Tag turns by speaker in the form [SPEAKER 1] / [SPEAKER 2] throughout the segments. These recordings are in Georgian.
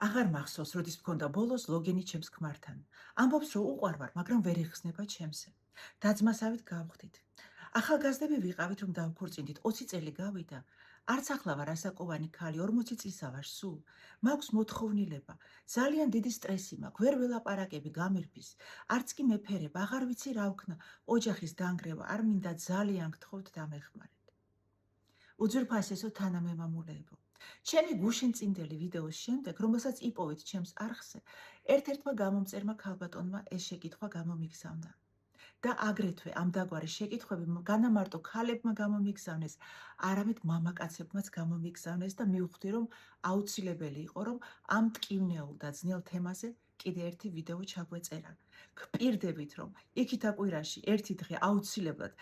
[SPEAKER 1] აღარ მახსოვს, როდის მქონდა ბოლოს ლოგინი ჩემს ქმართან. ამბობს, რომ უყვარვარ, მაგრამ ვერ იხსნება ჩემზე. დაძმასავით გავხდით. ახალგაზრდები ვიყავით, რომ დავქორწინდით. 20 წელი გავიდა. არც ახლა ვარ ასაკოვანი ქალი, 40 წლისა ვარ სულ. მაქვს მოთხოვნილება. ძალიან დიდი სტრესი მაქვს. ვერ ველაპარაკები გამირბის. არც კი მეფერება, აღარ ვიცი რა ვქნა. ოჯახის დანგრევა არ მინდა, ძალიან გთხოვთ დამეხმარეთ. უძვირფასესო თანამემამულეებო. ჩემი გუშინწინდელი ვიდეოს შემდეგ, რომელსაც იპოვეთ ჩემს არხზე, ერთ-ერთმა გამომწერმა ქალბატონმა ეს შეკითხვა გამომიგზავნა. და აგრეთვე ამ დაგვარი შეკითხვები განა მარტო ქალებმა გამომიგზავნეს, არამედ მამაკაცებმაც გამომიგზავნეს და მივხვდი, რომ აუცილებელი იყო, რომ ამ მტკივნეულ და ძნელ თემაზე კიდე ერთი ვიდეო ჩაგვეწერა. გპირდებით, რომ იქით აკვირაში ერთი დღე აუცილებლად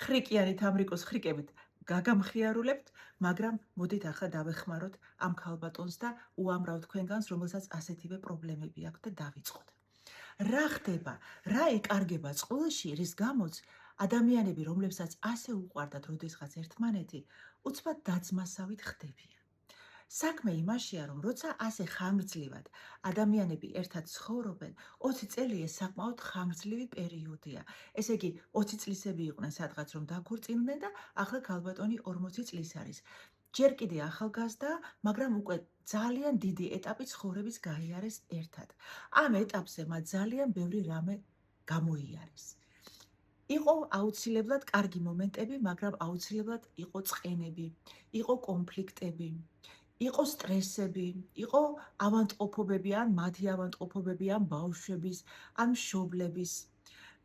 [SPEAKER 1] ხრიკიანით ამრიკოს ხრიკებით გაგამხიარულებთ, მაგრამ მოდით ახლა დავეხმაროთ ამ ქალბატონს და უამრავ თქვენგანს, რომელსაც ასეთივე პრობლემები აქვს და დავიწყოთ. რა ხდება, რა იკარგება წყვილში, რის გამოც ადამიანები, რომლებსაც ასე უყვარდათ როდესღაც ერთმანეთი, უცბად დაძმასავით ხდებიან. საქმე იმაშია, რომ როცა ასე ხანგრძლივად ადამიანები ერთად ცხოვრობენ, 20 წელი ეს საკმაოდ ხანგრძლივი პერიოდია. ესე იგი, 20 წლისები იყვნენ სადღაც რომ დაქორწინდნენ და ახლა ქალბატონი 40 წლის არის. ჯერ კიდე ახალგაზრდა, მაგრამ უკვე ძალიან დიდი ეტაპი ცხოვრების გაიარეს ერთად. ამ ეტაპზე მათ ძალიან ბევრი რამე გამოიარეს. იყო აუცილებლად კარგი მომენტები, მაგრამ აუცილებლად იყო წყენები, იყო კონფლიქტები, იყო სტრესები, იყო ავანტყოფობები, ან მათი ავანტყოფობები, ან ბავშვების, ან მშობლების.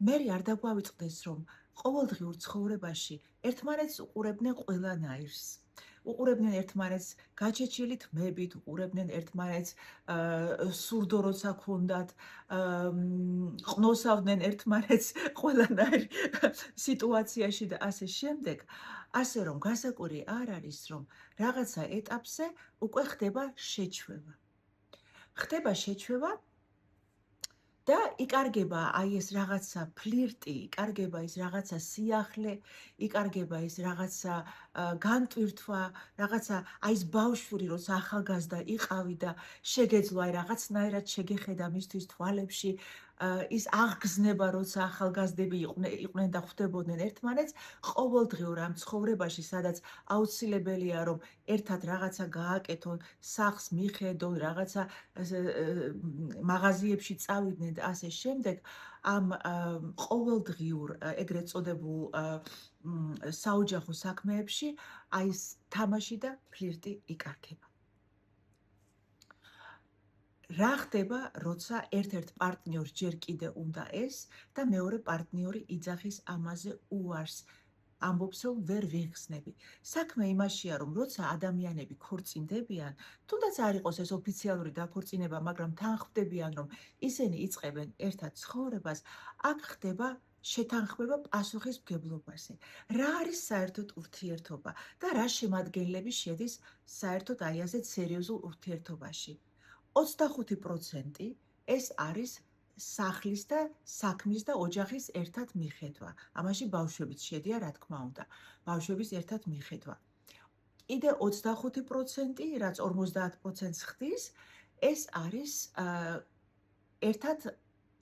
[SPEAKER 1] მე არ დაგვავიწყდეს, რომ ყოველდღიურ ცხოვრებაში ერთმანეთს უყურებდნენ ყველანაირს. უყურებდნენ ერთმანეთს გაჩეჩილი თმებით, უყურებდნენ ერთმანეთს სურდო როცა ქონდათ, ყნოსავდნენ ერთმანეთს ყველანაირ სიტუაციაში და ასე შემდეგ. ასე რომ გასაკვირი არ არის, რომ რაღაცა ეტაპზე უკვე ხდება შეჩვევა. ხდება შეჩვევა და იკარგება აი ეს რაღაცა ფლირტი, იკარგება ის რაღაცა სიახლე, იკარგება ის რაღაცა განტვირთვა, რაღაცა აი ეს ბავშვური, როცა ახალგაზრდა იყავი და შეგეძლო აი რაღაცნაირად შეგეხედა მისთვის თვალებში, ის აღგზნება, როცა ახალგაზრდები იყვნენ და ხვდებოდნენ ერთმანეთს, ყოველდღიურ ამ ცხოვრებაში, სადაც აუცილებელია, რომ ერთად რაღაცა გააკეთონ, სახლს მიხედონ, რაღაცა მაღაზიებში წავიდნენ და ასე შემდეგ, ამ ყოველდღიურ ეგრეთ წოდებულ საოჯახო საქმეებში აი ეს თამაში და ფლირტი იკარგება. რა ხდება, როცა ერთ-ერთ პარტნიორს ჯერ კიდე უნდა ეს და მეორე პარტნიორი იძახის ამაზე უარს, ამბობს, რომ ვერ ვიხსნები. საქმე იმაშია, რომ როცა ადამიანები ქორწინდებიან, თუნდაც არ იყოს ეს ოფიციალური დაქორწინება, მაგრამ თან ხვდებიან, რომ ისინი იწყებენ ერთად ცხოვრებას, აქ ხდება შეთანხმება პასუხისმგებლობაზე. რა არის საერთოდ ურთიერთობა და რა შემადგენლები შედის საერთოდ აი ასეთ სერიოზულ ურთიერთობაში. 25% ეს არის სახლის და საქმის და ოჯახის ერთად მიხედვა. ამაში ბავშვებიც შედიან, რა თქმა უნდა. ბავშვების ერთად მიხედვა. კიდე 25%, რაც 50%-ს ხდის, ეს არის ერთად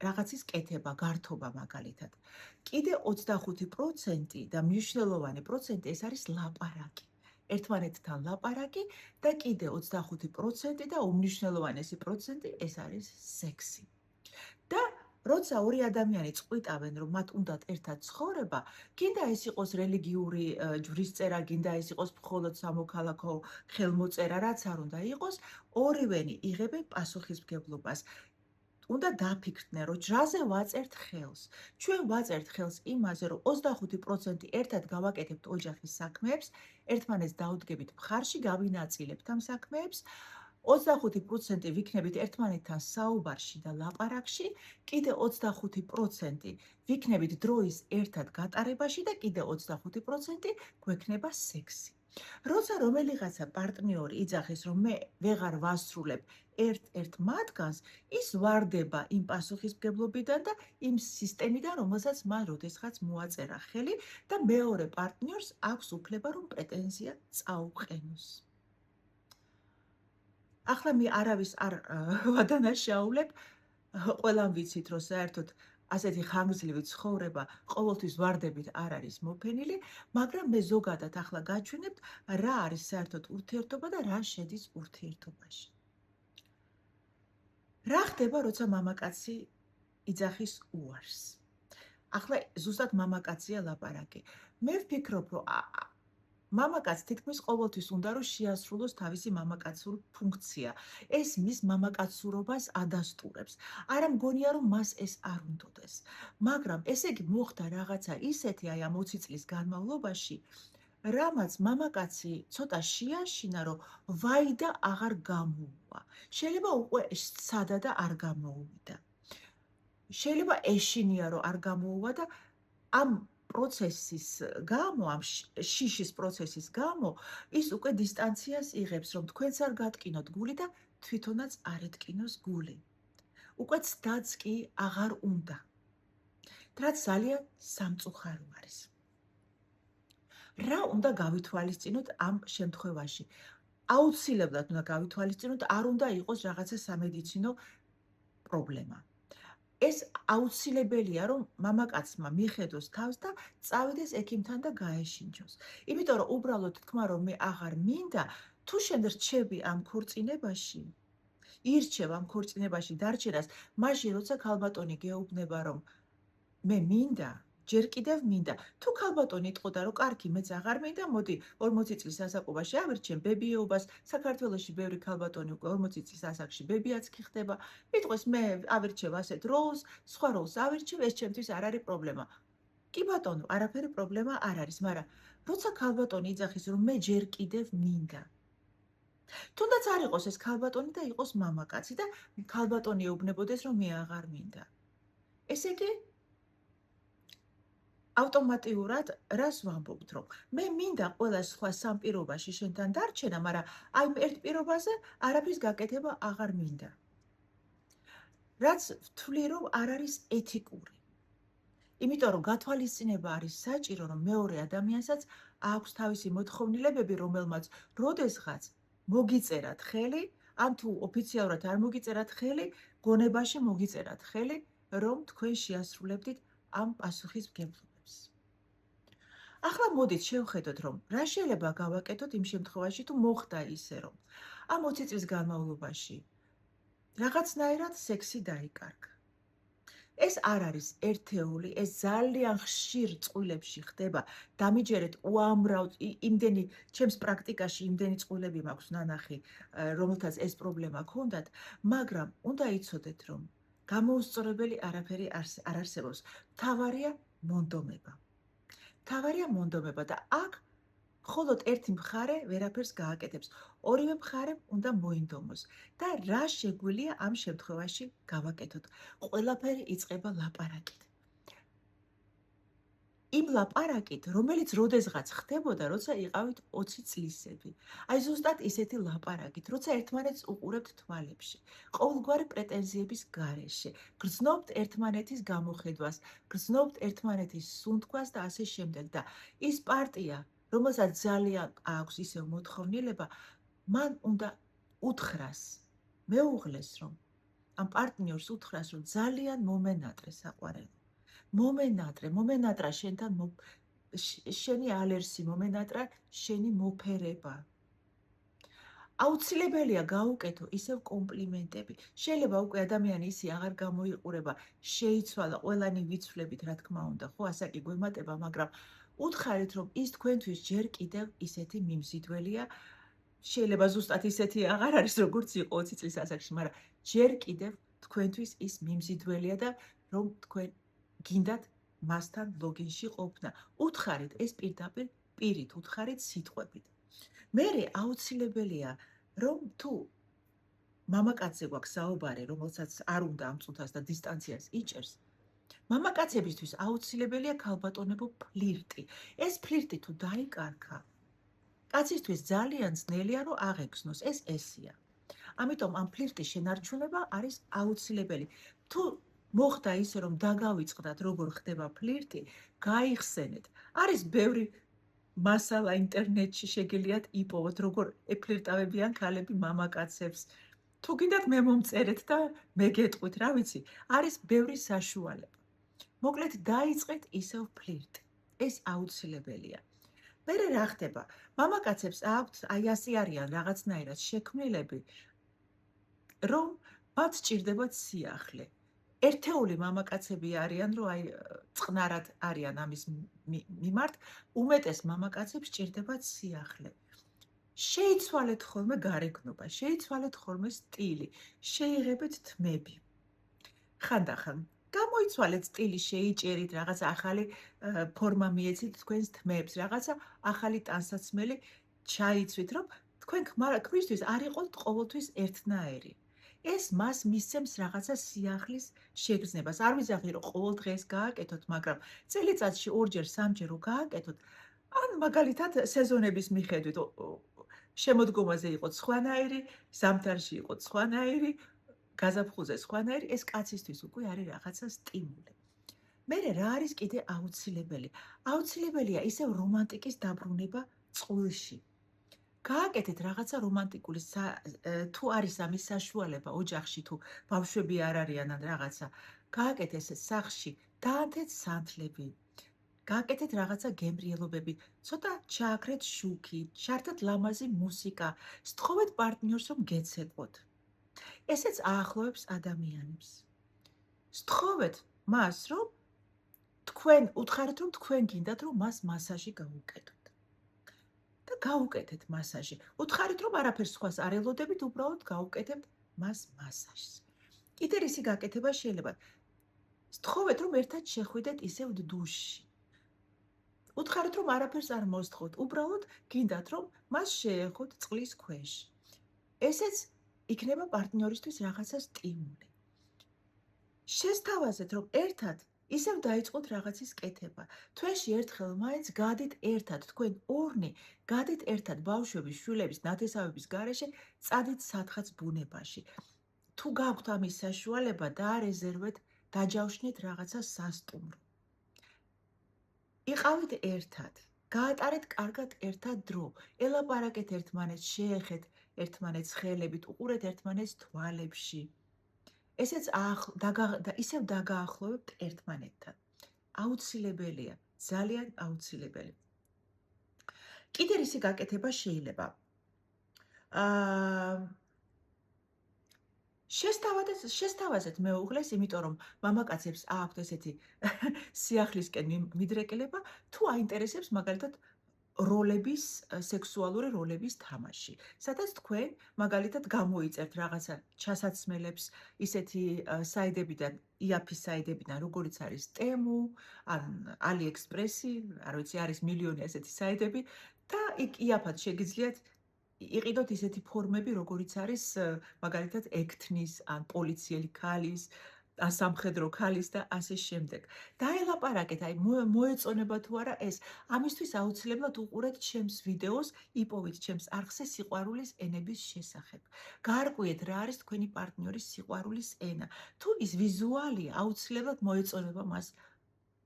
[SPEAKER 1] რაღაცის კეთება, გართობა მაგალითად. კიდე 25% და მნიშვნელოვანი პროცენტი ეს არის ლაპარაკი. ერთმანეთთან ლაპარაკი და კიდე 25% და უმნიშვნელოვანესი პროცენტი ეს არის სექსი. და როცა ორი ადამიანი წყვიტავენ, რომ მათ უნდათ ერთად ცხოვრება, გინდა ეს იყოს რელიგიური ჯვრისწერა, გინდა ეს იყოს მხოლოდ სამოქალაქო ხელმოწერა, რაც არ უნდა იყოს, ორივენი იღებენ პასუხისმგებლობას. უნდა დაფიქრდნენ, რომ ჯრაზე ვაწერთ ხელს. ჩვენ ვაწერთ ხელს იმაზე, რომ 25% ერთად გავაკეთებთ ოჯახის საქმეებს, ერთმანეთს დაუდგებით მხარში, გავინაწილებთ ამ საქმეებს, 25% ვიქნებით ერთმანეთთან საუბარში და ლაპარაკში, კიდე 25% ვიქნებით დროის ერთად გატარებაში და კიდე 25% გვექნება სექსი. როცა რომელიღაცა პარტნიორი იძახის, რომ მე ვეღარ ვასრულებ ერთ-ერთ მათგანს, ის ვარდება იმ პასუხისმგებლობიდან და იმ სისტემიდან, რომელსაც მან როდესღაც მოაწერა ხელი და მეორე პარტნიორს აქვს უფლება, რომ პრეტენზია წაუყენოს. ახლა მე არავის არ ვადანაშაულებ, ყველამ ვიცით, რომ საერთოდ ასეთი ხანგრძლივი ცხოვრება ყოველთვის ვარდებით არ არის მოფენილი, მაგრამ მე ზოგადად ახლა გაჩვენებთ, რა არის საერთოდ ურთიერთობა და რა შედის ურთიერთობაში. რა ხდება, როცა მამაკაცი იძახის უარს? ახლა ზუსტად მამაკაცია ლაპარაკი. მე ვფიქრობ, რომ მამაკაცს თითქმის ყოველთვის უნდა რომ შეასრულოს თავისი მამაკაცური ფუნქცია. ეს მის მამაკაცურობას ადასტურებს. არა მგონია რომ მას ეს არ უნდოდეს. მაგრამ ესე იგი მოხდა რაღაცა ისეთი აი ამ 20 წლის განმავლობაში, რამაც მამაკაცი ცოტა შეაშინა, რომ ვაი და აღარ გამოუვა. შეიძლება უკვე სადა და არ გამოუვიდა. შეიძლება ეშინია რომ არ გამოუვა და ამ პროცესის გამო, ამ შიშის პროცესის გამო, ის უკვე დისტანციას იღებს, რომ თქვენც არ გატკინოთ გული და თვითონაც არ ეტკინოს გული. უკვე ცდაც კი აღარ უნდა. რაც ძალიან სამწუხარო არის. რა უნდა გავითვალისწინოთ ამ შემთხვევაში? აუცილებლად უნდა გავითვალისწინოთ, არ უნდა იყოს რაღაცა სამედიცინო პრობლემა. ეს აუცილებელია, რომ მამაკაცმა მიხედოს თავს და წავიდეს ექიმთან და გაეშინჯოს. იმიტომ რომ უბრალოდ თქვა, რომ მე აღარ მინდა, თუ შენ რჩები ამ ქორწინებაში, ირჩევ ამ ქორწინებაში დარჩენას, მაშინ როცა ქალბატონი გეუბნება, რომ მე მინდა, ჯერ კიდევ მინდა. თუ ქალბატონი იტყოდა, რომ კარგი, მეც აღარ მინდა, მოდი 40 წლის ასაკობაში ავირჩენ ბებიეობას. საქართველოში ბევრი ქალბატონი უკვე 40 წლის ასაკში ბებიაც კი ხდება. იტყვის მე ავირჩევ ასეთ როლს, სხვა როლს ავირჩევ, ეს ჩემთვის არ არის პრობლემა. კი ბატონო, არაფერი პრობლემა არ არის, მაგრამ როცა ქალბატონი იძახის, რომ მე ჯერ კიდევ მინდა. თუნდაც არ იყოს ეს ქალბატონი და იყოს მამაკაცი და ქალბატონი ეუბნებოდეს, რომ მე აღარ მინდა. ესე იგი ავტომატიურად რას ვამბობთ, რომ მე მინდა ყველა სხვა სამ პირობაში შენთან დარჩენა, მაგრამ აი ერთ პირობაზე არაფრის გაკეთება აღარ მინდა. რაც ვთვლი, რომ არ არის ეთიკური. იმიტომ რომ გათვალისწინება არის საჭირო, რომ მეორე ადამიანსაც აქვს თავისი მოთხოვნილებები, რომელმაც როდესღაც მოგიწერათ ხელი, ან თუ ოფიციალურად არ მოგიწერათ ხელი, გონებაში მოგიწერათ ხელი, რომ თქვენ შეასრულებდით ამ პასუხისმგებლობას. ახლა მოდით შევხედოთ, რომ რა შეიძლება გავაკეთოთ იმ შემთხვევაში, თუ მოხდა ისე, რომ ამ 20 წლის განმავლობაში რაღაცნაირად სექსი დაიკარგა. ეს არ არის ერთეული, ეს ძალიან ხშირ წყვილებში ხდება. დამიჯერეთ უამრავ იმდენი ჩემს პრაქტიკაში იმდენი წყვილები მაქვს ნანახი, რომელთაც ეს პრობლემა ჰქონდათ, მაგრამ უნდა იცოდეთ, რომ გამოუსწორებელი არაფერი არ არსებობს. მთავარია მონდომება. მთავარია მონდომება და აქ მხოლოდ ერთი მხარე ვერაფერს გააკეთებს. ორივე მხარემ უნდა მოინდომოს. და რა შეგვიძლია ამ შემთხვევაში გავაკეთოთ? ყველაფერი იწყება ლაპარაკით. იმ ლაპარაკით, რომელიც როდესღაც ხდებოდა, როცა იყავით 20 წლისები. აი ზუსტად ისეთი ლაპარაკით, როცა ერთმანეთს უყურებთ თვალებში, ყოველგვარი პრეტენზიების გარეშე, გრძნობთ ერთმანეთის გამოხედვას, გრძნობთ ერთმანეთის სუნთქვას და ასე შემდეგ. და ის პარტია, რომელსაც ძალიან აქვს ისევ მოთხოვნილება, მან უნდა უთხრას, მეუღლეს, რომ ამ პარტნიორს უთხრას, რომ ძალიან მომენატრე საყვარელო. მომენატრა შენთან შენი ალერსი, მომენატრა შენი მოფერება. აუცილებელია გაუკეთო ისევ კომპლიმენტები. შეიძლება უკვე ადამიანი ისე აღარ გამოიყურება, შეიცვალა, ყველანი ვიცვლებით, რა თქმა უნდა, ხო, ასაკი გვემატება, მაგრამ უთხარით, რომ ის თქვენთვის ჯერ კიდევ ისეთი მიმზიდველია, შეიძლება ზუსტად ისეთი აღარ არის, როგორც იყო 20 წლის ასაკში, მაგრამ ჯერ კიდევ თქვენთვის ის მიმზიდველია და რომ თქვენ გინდათ მასთან ლოგინში ყოფნა. უთხარით ეს პირდაპირ პირით, უთხარით სიტყვებით. მერე აუცილებელია, რომ თუ მამაკაცზე გვაქვს საუბარი, რომელსაც არ უნდა ამ წუთას და დისტანციას იჭერს, მამაკაცებისთვის აუცილებელია ქალბატონებო ფლირტი. ეს ფლირტი თუ დაიკარგა, კაცისთვის ძალიან ძნელია, რომ აღეგზნოს, ეს ესია. ამიტომ ამ ფლირტის შენარჩუნება არის აუცილებელი. თუ მოხდა ისე, რომ დაგავიწყდათ, როგორ ხდება ფლირტი, გაიხსენეთ. არის ბევრი მასალა ინტერნეტში შეგიძლიათ იპოვოთ, როგორ ეფლირტავებიან ქალები მამაკაცებს. თუ გინდათ მე მომწერეთ და მე გეტყვით, რა ვიცი, არის ბევრი საშუალება. მოკლედ დაიწყეთ ისევ ფლირტი. ეს აუცილებელია. მერე რა ხდება? მამაკაცებს აქვთ, აი ასე არიან რაღაცნაირად შექმნილები, რომ მათ სჭირდებათ სიახლე. ერთეული მამაკაცები არიან, რომ აი წყნარად არიან ამის მიმართ, უმეტეს მამაკაცებს სჭირდებათ სიახლე. შეიცვალეთ ხოლმე გარეგნობა, შეიცვალეთ ხოლმე სტილი, შეიღებეთ თმები. ხანდახან გამოიცვალეთ სტილი, შეიჭერით, რაღაცა ახალი ფორმა მიეცით თქვენს თმებს, რაღაცა ახალი ტანსაცმელი ჩაიცვით, რომ თქვენ ქმრისთვის არ იყოთ ყოველთვის ერთნაირი. ეს მას მისცემს რაღაცა სიახლის შეგრძნებას. არ ვიზახი, რომ ყოველ დღეს გააკეთოთ, მაგრამ წელიწადში ორჯერ, სამჯერ რო გააკეთოთ, ან მაგალითად სეზონების მიხედვით შემოდგომაზე იყოთ სხვანაირი, ზამთარში იყოთ სხვანაირი, გაზაფხულზე სხვანაირი, ეს კაცისთვის უკვე არის რაღაცა სტიმული. მერე რა არის კიდე აუცილებელი? აუცილებელია ისევ რომანტიკის დაბრუნება წყვილში. გააკეთეთ რაღაცა რომანტიკული, თუ არის ამის საშუალება ოჯახში, თუ ბავშვები არ არიან ან რაღაცა, გააკეთეთ სახლში, დაანთეთ სანთლები, გააკეთეთ რაღაცა გემრიელობები, ცოტა ჩააქრეთ შუქი, ჩართეთ ლამაზი მუსიკა, სთხოვეთ პარტნიორს, რომ გეცეკვოთ. ესეც აახლოვებს ადამიანებს. სთხოვეთ მას, რომ თქვენ უთხარით, რომ თქვენ გინდათ, რომ მას მასაჟი გაუკეთოთ. და გაუკეთეთ მასაჟი. უთხარით, რომ არაფერს სხვას არ ელოდებით, უბრალოდ გაუკეთებთ მას მასაჟს. კიდე რისი გაკეთება შეიძლება? სთხოვეთ, რომ ერთად შეხვიდეთ ისევ დუშში. უთხარით, რომ არაფერს არ მოსთხოვთ, უბრალოდ გინდათ, რომ მას შეეხოთ წყლის ქვეშ. ესეც იქნება პარტნიორისთვის რაღაცა სტიმული. შესთავაზეთ, რომ ერთად ისევ დაიწყოთ რაღაცის კეთება. თვეში ერთხელ მაინც გადით ერთად, თქვენ ორნი გადით ერთად ბავშვების, შვილების, ნათესავების გარეშე, წადით სათხაც ბუნებაში. თუ გაქვთ ამის საშუალება, დაარეზერვეთ, დაჯავშნეთ რაღაცა სასტუმრო. იყავით ერთად, გაატარეთ კარგად ერთად დრო, ელაპარაკეთ ერთმანეთს, შეეხეთ ერთმანეთს ხელებით, უყურეთ ერთმანეთს თვალებში. ესეც ისევ დაგაახლოვებთ ერთმანეთთან. აუცილებელია, ძალიან აუცილებელი. კიდე რისი გაკეთება შეიძლება? შესთავაზეთ მეუღლეს, იმიტომ რომ მამაკაცებს აქვთ ესეთი სიახლისკენ მიდრეკილება, თუ აინტერესებს მაგალითად როლების, სექსუალური როლების თამაში. სადაც თქვენ მაგალითად გამოიწერთ რაღაცა ჩასაცმელებს ისეთი საიდებიდან, იაფის საიდებიდან, როგორიც არის Temu, ან AliExpress-ი, არ ვიცი, არის მილიონი ესეთი საიდები და იქ იაფად შეგიძლიათ იყიდოთ ისეთი ფორმები, როგორიც არის მაგალითად ექთნის, ან პოლიციელი ქალის, ან სამხედრო ქალის და ასე შემდეგ. დაელაპარაკეთ, აი მოეწონება თუ არა ეს. ამისთვის აუცილებლად უყურეთ ჩემს ვიდეოს, იპოვეთ ჩემს არხზე სიყვარულის ენების შესახებ. გაარკვიეთ რა არის თქვენი პარტნიორის სიყვარულის ენა. თუ ის ვიზუალია, აუცილებლად მოეწონება მას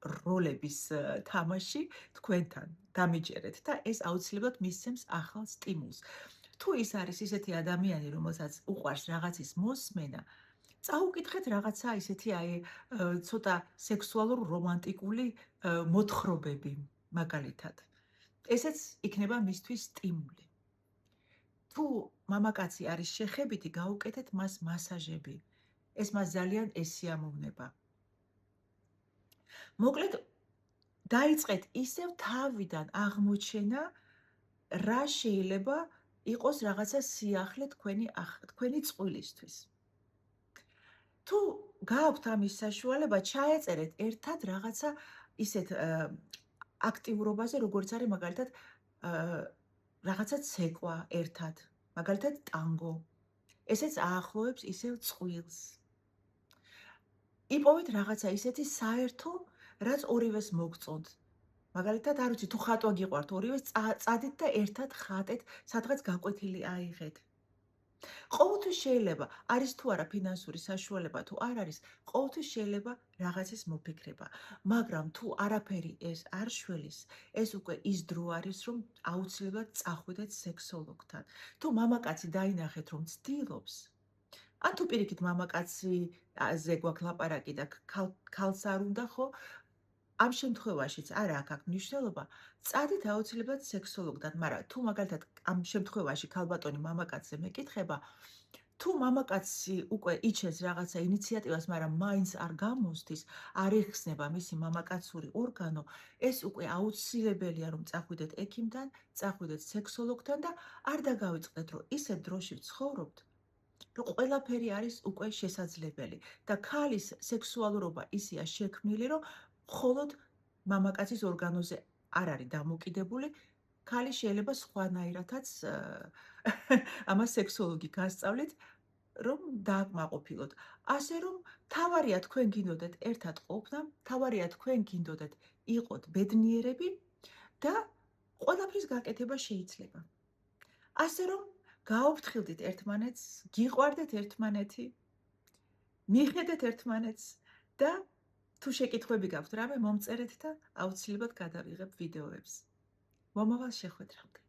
[SPEAKER 1] როლების თამაში თქვენთან. დამიჯერეთ და ეს აუცილებლად მისცემს ახალ სტიმულს. თუ ის არის ისეთი ადამიანი, რომელსაც უყვარს რაღაცის მოსმენა, წაუკითხეთ რაღაცა ისეთი აი ცოტა სექსუალურ რომანტიკული მოთხრობები მაგალითად. ესეც იქნება მისთვის სტიმული. თუ მამაკაცი არის შეხებითი, გაუკეთეთ მას მასაჟები. ეს მას ძალიან ესიამოვნება. მოკლედ დაიწყეთ ისევ თავიდან აღმოჩენა, რა შეიძლება იყოს რაღაცა სიახლე თქვენი წყვილისთვის. თუ გააქვთ ამის საშუალება, ჩაეწერეთ ერთად რაღაცა ისეთ აქტიურობაზე, როგორც არის მაგალითად რაღაცა ცეკვა ერთად, მაგალითად ტანგო. ესეც აახლოვებს ისევ წყვილს. იპოვეთ რაღაცა ისეთი საერთო, რაც ორივეს მოგწონთ. მაგალითად, არ ვიცი, თუ ხატვა გიყვართ, ორივეს წადით და ერთად ხატეთ, სადღაც გაკვეთილი აიღეთ. ყოველთვის შეიძლება არის თუ არა ფინანსური საშუალება თუ არ არის, ყოველთვის შეიძლება რაღაცის მოფიქრება, მაგრამ თუ არაფერი ეს არ შველის, ეს უკვე ის დრო არის, რომ აუცილებლად წახვიდეთ სექსოლოგთან. თუ მამაკაცი დაინახეთ, რომ ცდილობს, ან თუ პირიქით მამაკაციზე გვაქვს ლაპარაკი და ქალს არ უნდა, ხო? ამ შემთხვევაშიც არა აქ მნიშვნელობა, წადით აუცილებლად სექსოლოგთან, მაგრამ თუ მაგალითად ამ შემთხვევაში ქალბატონი მამაკაცზე მეკითხება, თუ მამაკაცი უკვე იჩენს რაღაცა ინიციატივას, მაგრამ მაინც არ გამოსდის, არ იხსნება მისი მამაკაცური ორგანო, ეს უკვე აუცილებელია, რომ წახვიდეთ ექიმთან, წახვიდეთ სექსოლოგთან და არ დაგავიწყდეთ, რომ ისეთ დროში ვცხოვრობთ, რომ ყველაფერი არის უკვე შესაძლებელი და ქალის სექსუალურობა ისეა შექმნილი, რომ მხოლოდ მამაკაცის ორგანოზე არ არის დამოკიდებული, ქალი შეიძლება სხვანაირადაც ამას სექსოლოგი გასწავლით, რომ დააკმაყოფილოთ. ასე რომ თავარია თქვენ გინდოდეთ ერთად ყოფნა, თავარია თქვენ გინდოდეთ იყოთ ბედნიერები და ყველაფრის გაკეთება შეიძლება. ასე რომ გაუფრთხილდით ერთმანეთს, გიყვარდეთ ერთმანეთი, მიხედეთ ერთმანეთს და თუ შეკითხვები გაქვთ რამე, მომწერეთ და აუცილებლად გადავიღებ ვიდეოებს. მომავალ შეხვედრამდე.